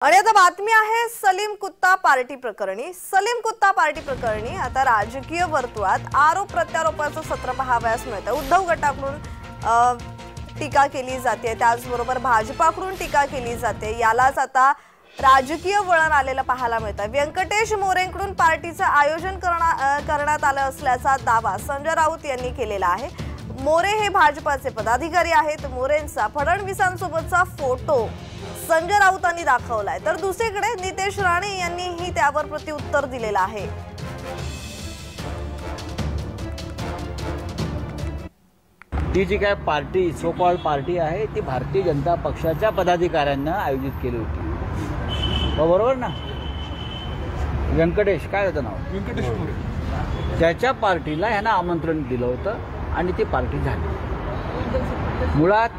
आणि आता बातमी आहे सलीम कुत्ता पार्टी प्रकरणी। सलीम कुत्ता पार्टी प्रकरणी आता राजकीय वर्तुळात आरोप प्रत्यारोपाचं सत्र पाहावयास मिळतं। उद्धव गटाकडून टीका केली जाते, त्याचबरोबर भाजपाकडून टीका केली जाते। यालाच आता राजकीय वळण आलेलं पाहायला मिळतं। व्यंकटेश मोरेंकडून पार्टीचं आयोजन करण्यात आलं असल्याचा दावा संजय राऊत यांनी केलेला आहे। मोरे हे भाजपाचे पदाधिकारी आहेत। मोरेंचा फडणवीसांसोबतचा फोटो संजय राऊतांनी दाखवलाय, तर दुसरीकडे नितेश राणे यांनीही त्यावर प्रत्युत्तर दिलेलं आहे। ती जी काय पार्टी सो कॉल पार्टी आहे ती भारतीय जनता पक्षाच्या पदाधिकाऱ्यांना आयोजित केली होती, बरोबर ना? व्यंकटेश काय होतं नाव, व्यंकटेश मोरे, त्याच्या पार्टीला ह्यांना आमंत्रण दिलं होतं आणि ती पार्टी झाली। मुळात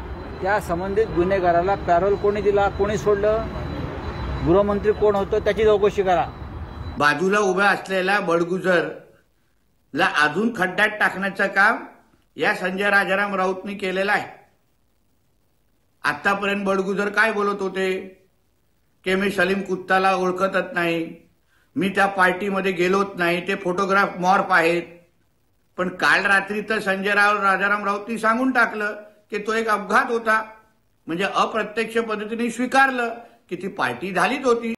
त्या संबंधित गुन्हेगाराला पॅरोल कोणी दिला, कोणी सोडलं, गृहमंत्री कोण होतं त्याची चौकशी करा। बाजूला उभा असलेला बडगुजरला अजून खड्ड्यात टाकण्याचं काम या संजय राजाराम राऊतनी केलेलं आहे। आतापर्यंत बडगुजर काय बोलत होते की मी सलीम कुत्ताला ओळखतच नाही, मी त्या पार्टीमध्ये गेलोच नाही, ते फोटोग्राफ मॉर्फ आहेत। पण काल रात्री तर संजय राजाराम राऊतनी सांगून टाकलं की तो एक अपघात होता, म्हणजे अप्रत्यक्ष पद्धतीने स्वीकारलं की ती पार्टी झालीच होती।